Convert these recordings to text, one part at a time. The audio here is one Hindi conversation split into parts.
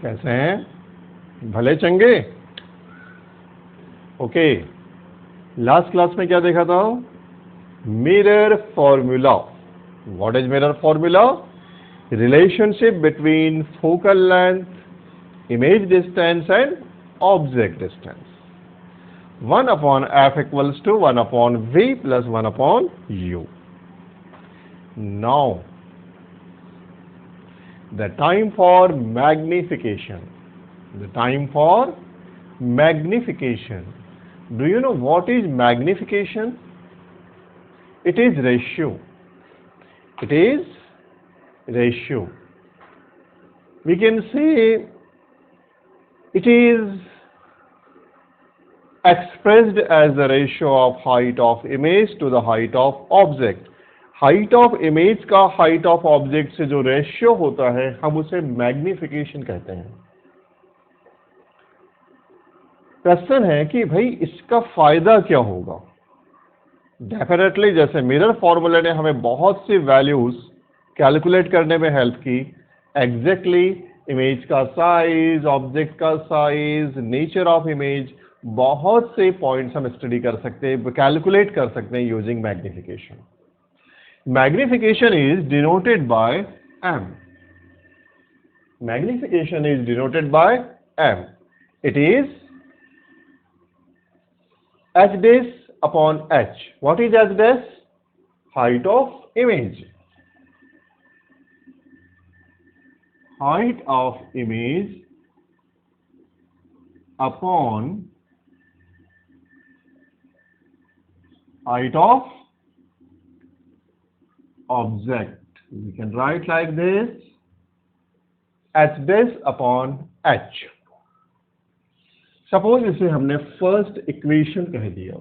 कैसे हैं? भले चंगे? ओके, लास्ट क्लास में क्या देखा था? Mirror formula. What is mirror formula? Relationship between focal length, image distance and object distance. 1 upon f equals to 1 upon v plus 1 upon u. Now, the time for magnification. The time for magnification. Do you know what is magnification? It is ratio. It is ratio. We can say it is expressed as the ratio of height of image to the height of object. Height of image का हाइट ऑफ ऑब्जेक्ट से जो रेशियो होता है हम उसे मैग्निफिकेशन कहते हैं. प्रश्न है कि भाई इसका फायदा क्या होगा? डेफिनेटली जैसे मिरर फॉर्मूला ने हमें बहुत सी वैल्यूज कैलकुलेट करने में हेल्प की, एग्जैक्टली इमेज का साइज, ऑब्जेक्ट का साइज, नेचर ऑफ इमेज, बहुत से पॉइंट्स हम स्टडी कर सकते हैं, कैलकुलेट कर सकते हैं using magnification. Magnification is denoted by M. Magnification is denoted by M. It is H dash upon H. What is H dash? Height of image. Height of image upon height of object. We can write like this, H dash upon H. Suppose इसे हमने फर्स्ट इक्वेशन कह दिया.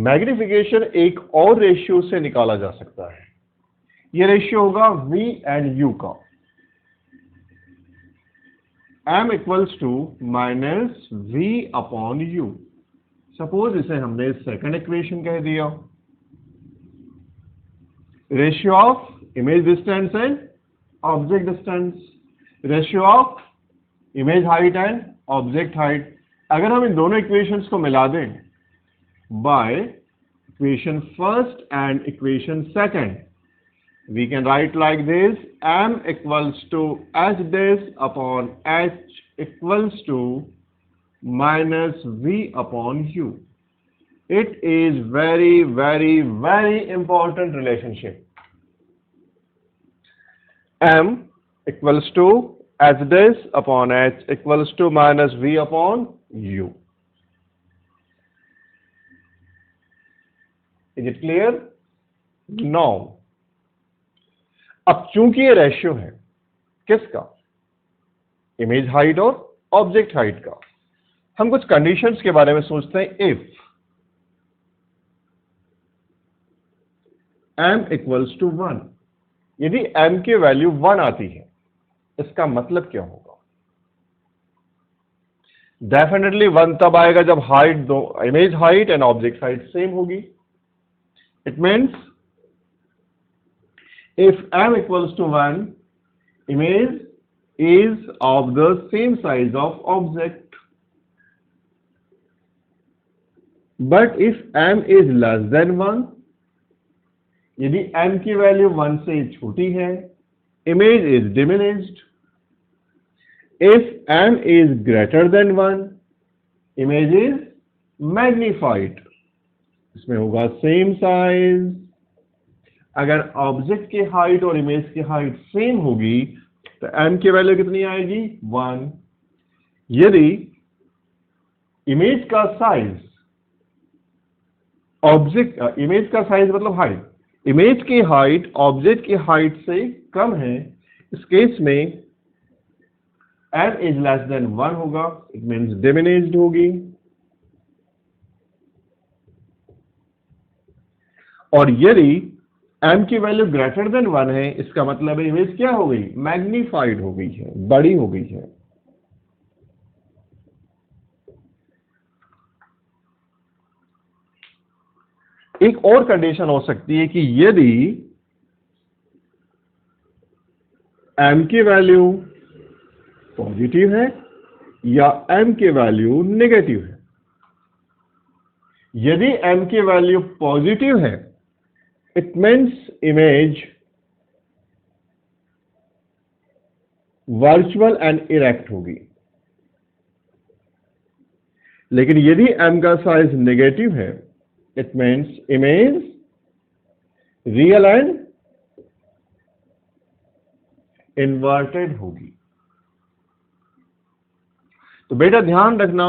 मैग्निफिकेशन एक और रेशियो से निकाला जा सकता है. यह रेशियो होगा V एंड U का. M equals to minus V upon U. Suppose इसे हमने सेकंड इक्वेशन कह दिया. Ratio of image distance and object distance, ratio of image height and object height. अगर हम इन दोनों इक्वेशंस को मिला दें by equation first and equation second, we can write like this: M equals to H dash upon H equals to minus V upon U. It is very, very, very important relationship. M equals to H dash upon H equals to minus V upon U. Is it clear? Now, अब चूंकि ये रेशियो है किसका? इमेज हाइट और ऑब्जेक्ट हाइट का. हम कुछ कंडीशंस के बारे में सोचते हैं. इफ m इक्वल्स टू 1, यदि m की वैल्यू 1 आती है इसका मतलब क्या होगा? डेफिनेटली 1 तब आएगा जब हाइट दो image height and object height same होगी. It means if m equals to 1, image is of the same size of object. But if m is less than 1, यदि m की वैल्यू 1 से छोटी है, image is diminished. If m is greater than 1, image is magnified. इसमें होगा सेम साइज. अगर ऑब्जेक्ट की हाइट और इमेज की हाइट सेम होगी तो m की वैल्यू कितनी आएगी? 1. यदि इमेज का साइज ऑब्जेक्ट इमेज का साइज मतलब हाइट, इमेज की हाइट ऑब्जेक्ट की हाइट से कम है, इस केस में m इज लेस देन 1 होगा. इट मीन्स डिमिनिश्ड होगी. और यदि m की वैल्यू ग्रेटर देन 1 है, इसका मतलब है इमेज क्या हो गई? मैग्निफाइड हो गई है, बड़ी हो गई है. एक और कंडीशन हो सकती है कि यदि m की वैल्यू पॉजिटिव है या m की वैल्यू नेगेटिव है। यदि m की वैल्यू पॉजिटिव है, it means image virtual and erect होगी। लेकिन यदि m का साइज नेगेटिव है, it means image real and inverted होगी। तो बेटा ध्यान रखना,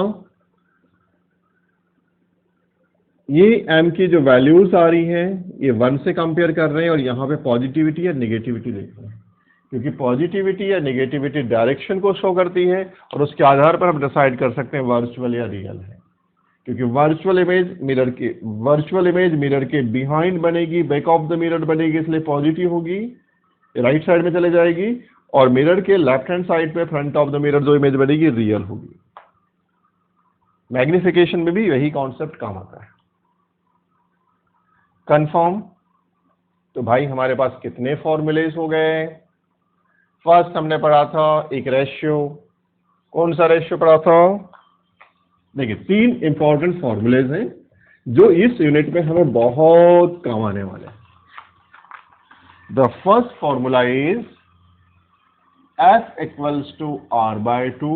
ये m की जो वैल्यूज आ रही हैं ये 1 से कंपेयर कर रहे हैं और यहां पे पॉजिटिविटी या नेगेटिविटी देख रहे हैं, क्योंकि पॉजिटिविटी या नेगेटिविटी डायरेक्शन को शो करती है और उसके आधार पर हम डिसाइड कर सकते हैं वर्चुअल या रियल है। क्योंकि वर्चुअल इमेज मिरर के बिहाइंड बनेगी, बैक ऑफ द मिरर बनेगी, इसलिए पॉजिटिव होगी, राइट साइड में चले जाएगी, और मिरर के लेफ्ट हैंड साइड पे फ्रंट ऑफ द मिरर जो इमेज बनेगी रियल होगी। मैग्निफिकेशन में भी यही कॉन्सेप्ट काम आता है। कंफर्म। तो भाई हमारे पास कितने फॉर्मूलेज हो गए? फर्स्ट हमने पढ़ा था एक रेशियो। कौन सा रेशियो पढ़ा था? देखिए 3 इंपॉर्टेंट फॉर्मूलेज हैं जो इस यूनिट में हमें बहुत काम आने वाले हैं। The first formula is F equals to R/2.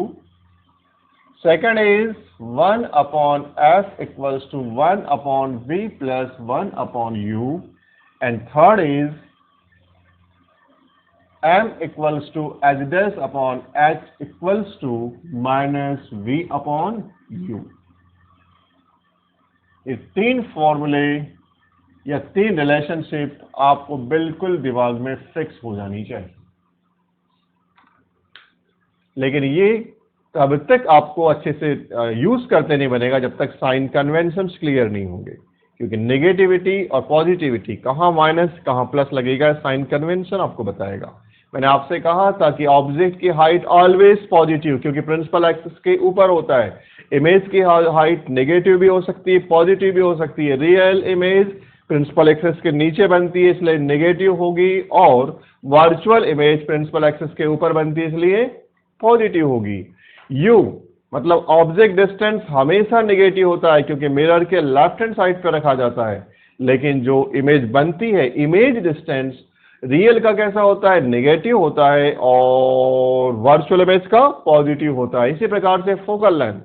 Second is 1 upon F equals to 1 upon V plus 1 upon U. And third is M equals to H dash upon H equals to minus V upon U. ये 3 फॉर्मूले या 3 रिलेशनशिप आपको बिल्कुल दिमाग में फिक्स हो जानी चाहिए। लेकिन ये तब तक आपको अच्छे से यूज करते नहीं बनेगा जब तक साइन कन्वेंशंस क्लियर नहीं होंगे, क्योंकि नेगेटिविटी और पॉजिटिविटी कहाँ माइनस कहाँ प्लस लगेगा साइन कन्वेंशन आपको बताएगा। मैंने आपसे कहा था कि ऑब्जेक्ट की हाइट ऑलवेज पॉजिटिव, क्योंकि प्रिंसिपल एक्सिस के ऊपर होता है। इमेज की हाइट नेगेटिव भी हो सकती है, पॉजिटिव भी हो सकती है। रियल इमेज प्रिंसिपल एक्सिस के नीचे बनती है इसलिए नेगेटिव होगी, और वर्चुअल इमेज प्रिंसिपल एक्सिस के ऊपर बनती है इसलिए पॉजिटिव होगी। U मतलब ऑब्जेक्ट डिस्टेंस हमेशा नेगेटिव होता है क्योंकि मिरर के लेफ्ट हैंड साइड पर रखा जाता है, लेकिन जो इमेज बनती है इमेज डिस्टेंस रियल का कैसा होता है? नेगेटिव होता है, और वर्चुअल इमेज का पॉजिटिव होता है। इसी प्रकार से फोकल लेंथ,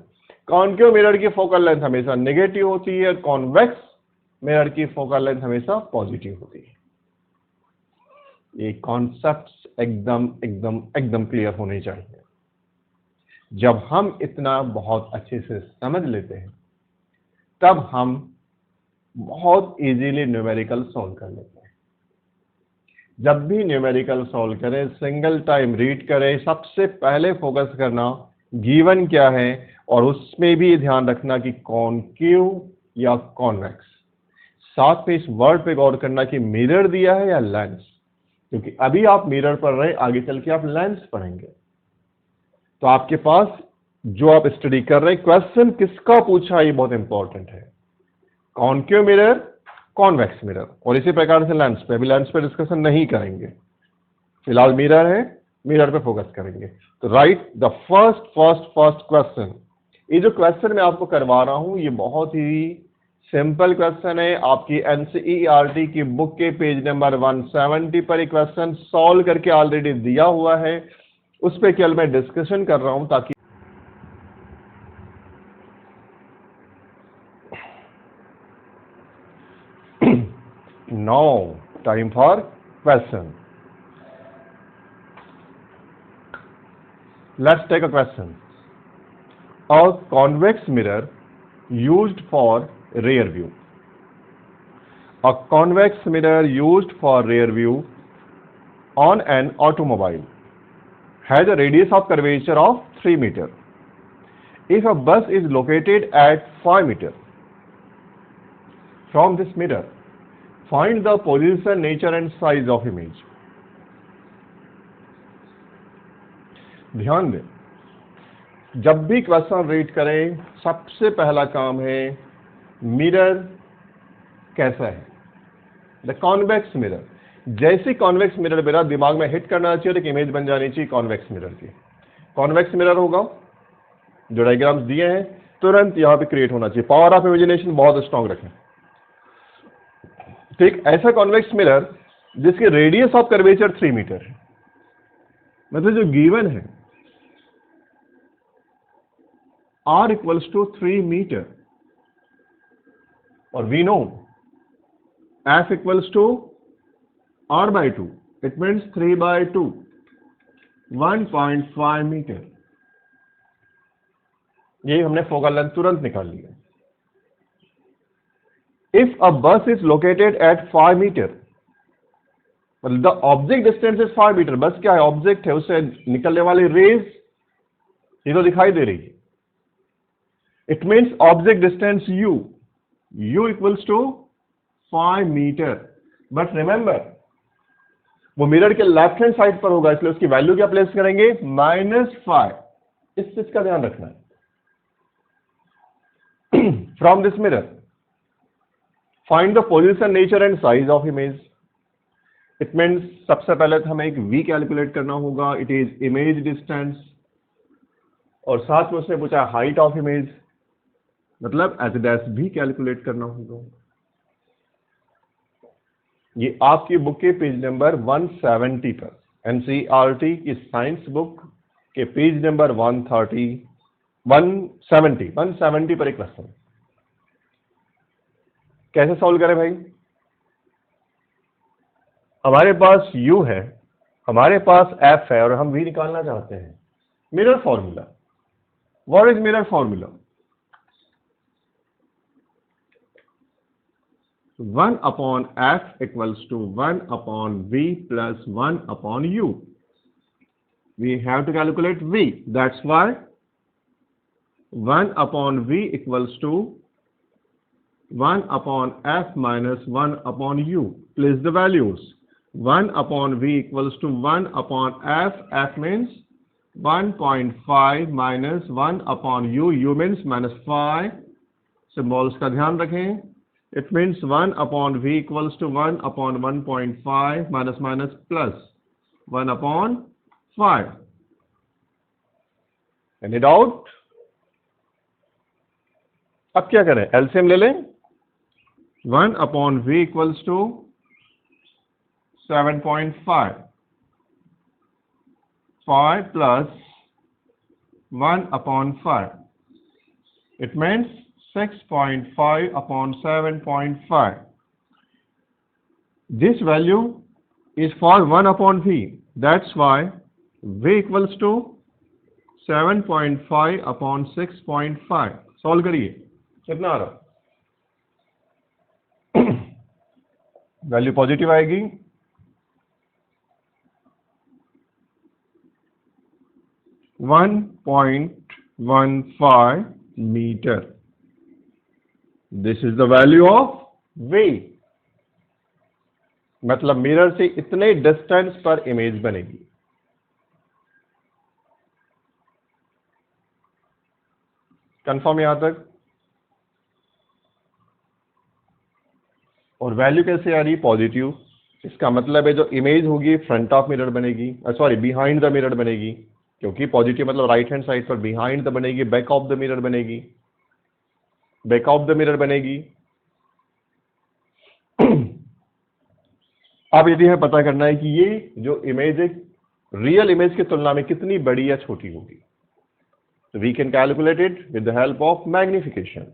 कॉन्केव मिरर की फोकल लेंथ हमेशा नेगेटिव होती है, कॉन्वेक्स मिरर की फोकल लेंथ हमेशा पॉजिटिव होती है। ये कॉन्सेप्ट्स एकदम एकदम एकदम क्लियर होने चाहिए। जब हम इतना बहुत अच्छे से समझ लेते हैं तब हम बहुत इजीली न्यूमेरिकल सॉल्व कर लेते हैं। जब भी न्यूमेरिकल सॉल्व करें, सिंगल टाइम रीड करें, सबसे पहले फोकस करना गिवन क्या है, और उसमें भी ध्यान रखना कि कॉन्केव या कॉन्वेक्स। साथ में इस वर्ड पे गौर करना कि मिरर दिया है या लेंस, क्योंकि अभी आप मिरर पढ़ रहे हैं, आगे चल के आप लेंस पढ़ेंगे। तो आपके पास जो आप स्टडी कर रहे हैं, क्वेश्चन किसका पूछा ये बहुत इंपॉर्टेंट है। कॉन्केव मिरर, कॉन्वेक्स मिरर, और इसी प्रकार से लेंस पे। अभी लेंस पे डिस्कशन नहीं करेंगे, फिलहाल मिरर है, मिरर पे फोकस करेंगे। तो राइट द फर्स्ट क्वेश्चन। ये जो क्वेश्चन मैं आपको करवा रहा हूं ये बहुत ही सिंपल क्वेश्चन है। आपकी एनसीईआरटी की बुक के पेज नंबर 170 पर एक क्वेश्चन सॉल्व करके ऑलरेडी दिया हुआ है, उस पर केवल मैं डिस्कशन कर रहा हूं ताकि now time for question. Let's take a question. A convex mirror used for rear view. A convex mirror used for rear view on an automobile has a radius of curvature of 3 meters. If a bus is located at 5 meters from this mirror, find the position, nature and size of image. ध्यान दें, जब भी क्वेश्चन रीड करें सबसे पहला काम है मिरर कैसा है, द कॉन्वेक्स मिरर। जैसे कॉन्वेक्स मिरर मेरा दिमाग में हिट करना चाहिए तो एक इमेज बन जानी चाहिए कॉन्वेक्स मिरर की। कॉन्वेक्स मिरर होगा, जो डायग्राम्स दिए हैं तुरंत यहां पे क्रिएट होना चाहिए। पावर ऑफ इमेजिनेशन बहुत स्ट्रॉन्ग रखें। तो एक ऐसा कॉन्वेक्स मिरर जिसकी रेडियस ऑफ कर्वेचर 3 मीटर है, मतलब जो गिवन है r इक्वल्स टू 3 मीटर, और we know f equals to r by 2, it means 3 by 2, 1.5 metre. यही हमने फोकल लेंथ तुरंत निकाल लिया। If a bus is located at 5 metre, मतलब the object distance is 5 metre, bus क्या है, ऑब्जेक्ट है, उससे निकलने वाली रेज ये तो दिखाई दे रही है। It means object distance u equals to 5 metre. But remember वो मिरर के लेफ्ट हैंड साइड पर होगा, इसलिए उसकी वैल्यू क्या प्लेस करेंगे, -5। इस चीज का ध्यान रखना है। From this mirror find the position, nature and size of image. It means सबसे पहले तो हमें एक v कैलकुलेट करना होगा, इट इज इमेज डिस्टेंस, और साथ में उसने पूछा हाइट ऑफ इमेज, मतलब एच डैश भी कैलकुलेट करना होगा। ये आपकी बुक के पेज नंबर 170 पर, एनसीईआरटी की साइंस बुक के पेज नंबर 170 पर एक क्वेश्चन। कैसे सॉल्व करें भाई? हमारे पास u है, हमारे पास f है, और हम v निकालना चाहते हैं। Mirror formula, what is mirror formula? 1 upon f equals to 1 upon v plus 1 upon u. We have to calculate v. That's why 1 upon v equals to 1 upon f minus 1 upon u. Place the values. 1 upon v equals to 1 upon f. F means 1.5 minus 1 upon u. U means -5. Symbols का ध्यान रखें. It means 1 upon v equals to 1 upon 1.5 minus plus 1 upon 5. Any doubt? अब क्या करें, एलसीएम ले लें। 1 upon v equals to 7.5, 5 plus 1 upon 5. It means 6.5 upon 7.5. This value is for 1 upon v. That's why v equals to 7.5 upon 6.5. Solve करिए, कितना आ रहा? वैल्यू पॉजिटिव आएगी। One 1.15 metre. This is the value of v। मतलब मिरर से इतने डिस्टेंस पर इमेज बनेगी। कंफर्म यहां तक? और वैल्यू कैसे आ रही? पॉजिटिव। इसका मतलब है जो इमेज होगी फ्रंट ऑफ मिरर बनेगी, सॉरी बिहाइंड द मिरर बनेगी, क्योंकि पॉजिटिव मतलब राइट हैंड साइड पर, बिहाइंड द बनेगी, बैक ऑफ द मिरर बनेगी, बैक ऑफ द मिरर बनेगी। अब यदि हमें पता करना है कि ये जो इमेज है रियल इमेज की तुलना में कितनी बड़ी या छोटी होगी, तो we can calculate it with the help of magnification.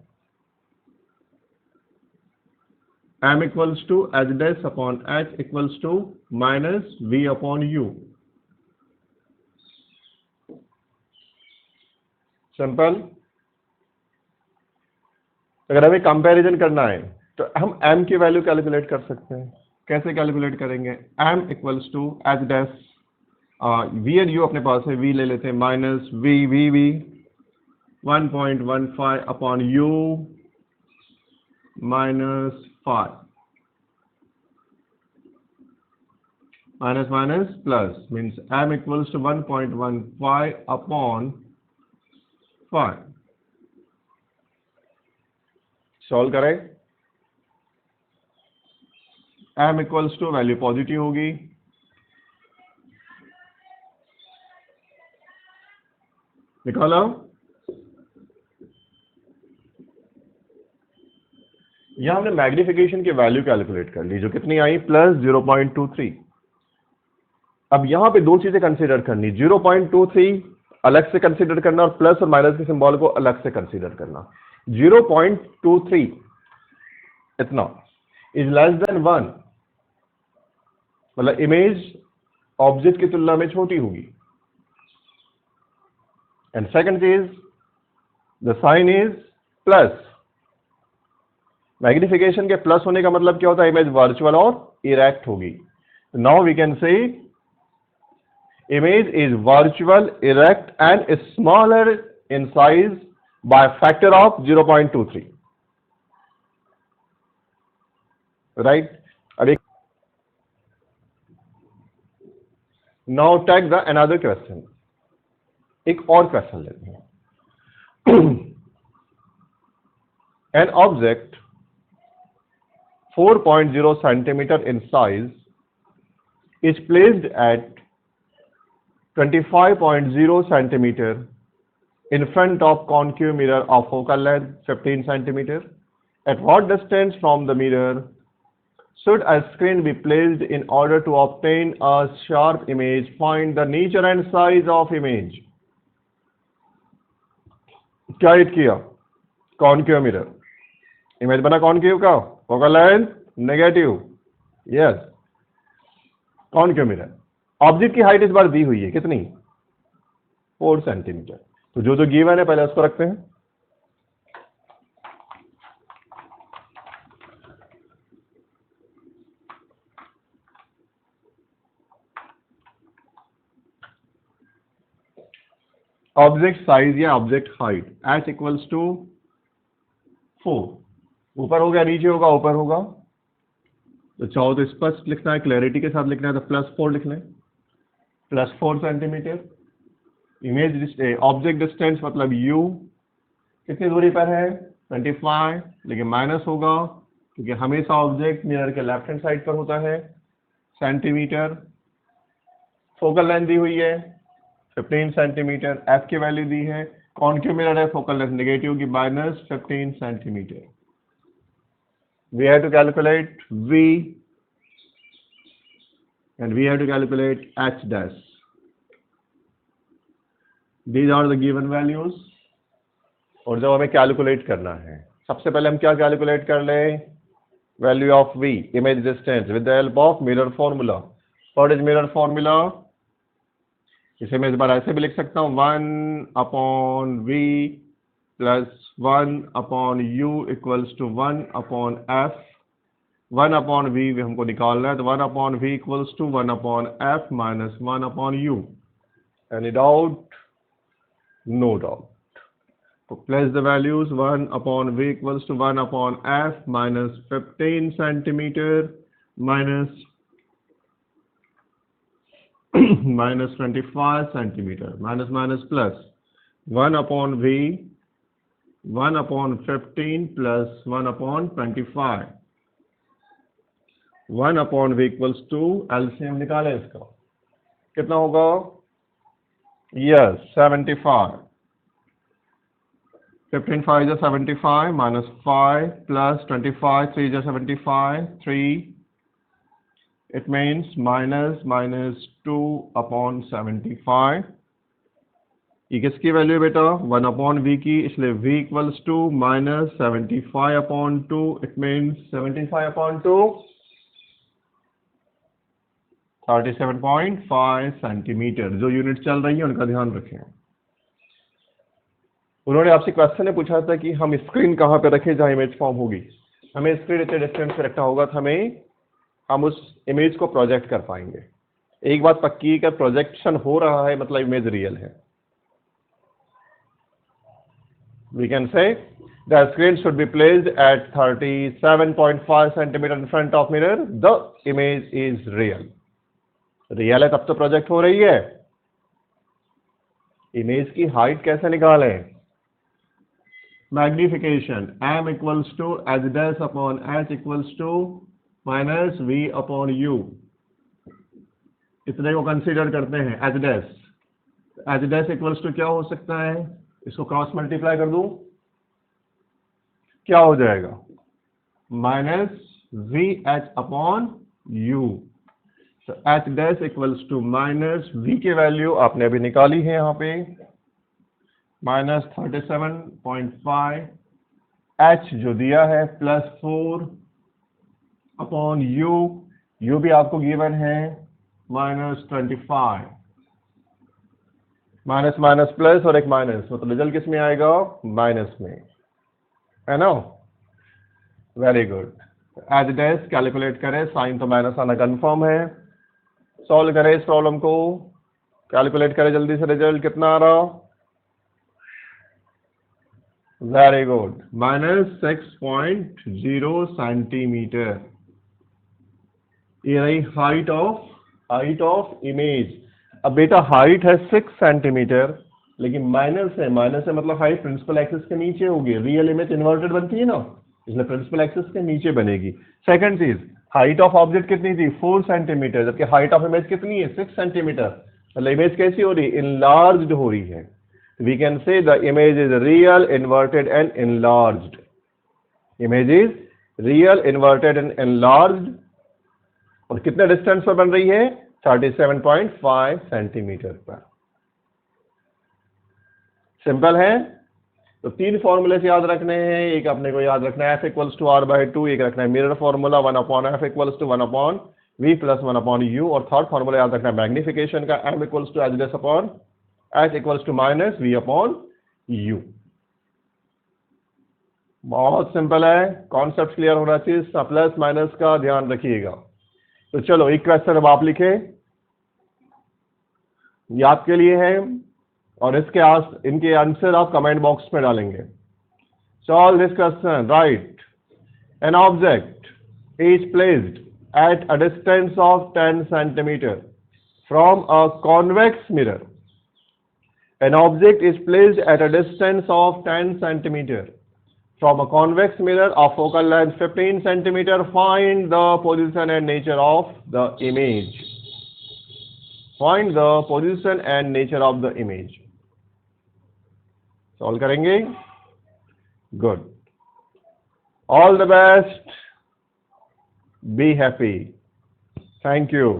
m equals to h dash upon h equals to minus v upon u. Simple. अगर हमें कंपैरिजन करना है तो हम m की वैल्यू कैलकुलेट कर सकते हैं। कैसे कैलकुलेट करेंगे? m equals to h dash, v and u अपने पास है, v ले लेते हैं, minus v 1.15 upon u minus 5, minus plus means m equals to 1.15 upon 5। Solve करें। m equals to value positive होगी, निकाला। यहां हमने मैग्निफिकेशन की वैल्यू कैलकुलेट कर ली, जो कितनी आई, प्लस 0.23। अब यहां पे दो चीजें कंसीडर करनी, 0.23 अलग से कंसीडर करना और प्लस और माइनस के सिंबल को अलग से कंसीडर करना। 0.23 इतना इज लेस देन 1, मतलब इमेज ऑब्जेक्ट की तुलना में छोटी होगी। एंड सेकंड चीज, the sign is plus. Magnification के प्लस होने का मतलब क्या होता है, इमेज वर्चुअल और इरेक्ट होगी। Now we can say image is virtual, erect and smaller in size by a factor of 0.23, right? Now take the another question, एक और क्वेश्चन लेते हैं। An object 4.0 centimeter in size is placed at 25.0 centimeter in front of concave mirror of focal length 15 centimeter. At what distance from the mirror should a screen be placed in order to obtain a sharp image? Find the nature and size of image. क्या हिट किया, कॉनकेव मिरर, इमेज बना कॉनकेव का, focal length negative, yes, concave mirror. Object की हाइट इस बार दी हुई है कितनी, 4 सेंटीमीटर। तो जो जो गिवन है पहले उसको रखते हैं। ऑब्जेक्ट साइज या object height h equals to 4, ऊपर होगा नीचे होगा, ऊपर होगा। तो चाहो तो स्पष्ट लिखना है, क्लैरिटी के साथ लिखना है, तो +4 लिख लें, +4 सेंटीमीटर। इमेज ऑब्जेक्ट डिस्टेंस मतलब u कितनी दूरी पर है, 25, लेकिन माइनस होगा क्योंकि हमेशा ऑब्जेक्ट मिरर के लेफ्ट हैंड साइड पर होता है, सेंटीमीटर। फोकल लेंथ दी हुई है 15 सेंटीमीटर, f की वैल्यू दी है, कॉनकेव मिरर है, फोकल लेंथ नेगेटिव की -15 centimetre. We have to calculate v and we have to calculate h dash. These are the given values. और जब हमें कैलकुलेट करना है, सबसे पहले हम क्या कैलकुलेट कर लें, value of v, image distance, with the help of mirror formula. What is mirror formula? इसे मैं इस बार ऐसे भी लिख सकता हूँ, 1/v plus 1/u equals to 1/f। 1/v हमको निकालना है, तो 1/v equals to 1/f minus 1/u। Any doubt? No doubt. तो place the values, 1/v equals to 1/f minus 15 centimetre minus -25 centimetre, minus minus plus 1/v 1/15 plus 1/25। 1/v equals to, LCM निकालें इसका, कितना होगा, yes 75। 15 5 is 75 minus 5 plus 25 3 is 75 3, it means -2/75। ये किसकी वैल्यू है बेटा, 1/v की, इसलिए v equals to -75/2, it means 75/2 37.5 centimetre. जो यूनिट चल रही है उनका ध्यान रखें। उन्होंने आपसे क्वेश्चन ने पूछा था कि हम स्क्रीन कहाँ पे रखें जहाँ इमेज फॉर्म होगी। हमें स्क्रीन इतने डिस्टेंस पे रखना होगा तो हम उस इमेज को प्रोजेक्ट कर पाएंगे। एक बात पक्की है कि प्रोजेक्शन हो रहा है मतलब इमेज रियल है। We can say the screen should be placed at 37.5 centimeter in front of mirror. The image is real. Real है तब तो प्रोजेक्ट हो रही है। इमेज की हाइट कैसे निकालें, magnification m equals to h dash upon h equals to -v/u, इतने को कंसीडर करते हैं h dash. H dash equals to क्या हो सकता है, इसको क्रॉस मल्टीप्लाई कर दूं, क्या हो जाएगा, minus V H upon U. H dash equals to minus V की वैल्यू आपने अभी निकाली है यहाँ पे, माइनस 37.5, एच जो दिया है प्लस 4 अपॉन यू, यू भी आपको गिवन है माइनस 25, माइनस माइनस प्लस और एक माइनस, मतलब रिजल्ट किस में आएगा, माइनस में, है ना। Very good. H dash calculate करें, साइन तो माइनस आना कंफर्म है, सॉल्व करें इस प्रॉब्लम को, कैलकुलेट करें जल्दी से, रिजल्ट कितना आ रहा, वेरी गुड, माइनस 6.0 सेंटीमीटर। ये रही हाइट ऑफ इमेज। अब बेटा हाइट है 6 सेंटीमीटर, लेकिन माइनस है मतलब हाइट प्रिंसिपल एक्सिस के नीचे होगी, रियल इमेज इन्वर्टेड बनती है ना, इसलिए प्रिंसिपल एक्सिस के नीचे बनेगी। सेकंड चीज, हाइट ऑफ ऑब्जेक्ट कितनी थी, 4 सेंटीमीटर, जबकि हाइट ऑफ इमेज कितनी है, 6 सेंटीमीटर। मतलब इमेज कैसी हो रही है, इनलार्ज्ड हो रही है। We can say the image is real inverted and enlarged, image is real inverted and enlarged. और कितने डिस्टेंस पर बन रही है, 37.5 सेंटीमीटर पर। सिंपल है। तो 3 फॉर्मूले याद रखने हैं, एक अपने को याद रखना है f इक्वल्स टू r/2, एक रखना है mirror formula 1/f equals to 1/v plus 1/u, और थर्ड फॉर्मूला याद रखना है मैग्निफिकेशन का, m equals to h upon h equals to minus v upon u। बहुत सिंपल है, कॉन्सेप्ट क्लियर होना चाहिए, प्लस माइनस का ध्यान रखिएगा। तो चलो एक क्वेश्चन अब आप लिखे, ये आपके लिए है, और इनके आंसर आप कमेंट बॉक्स में डालेंगे। Solve this question, right an object is placed at a distance of 10 centimetre from a convex mirror. An object is placed at a distance of 10 centimeter from a convex mirror of focal length 15 centimeter. Find the position and nature of the image. Find the position and nature of the image. Solve करेंगे? Good. All the best. Be happy. Thank you.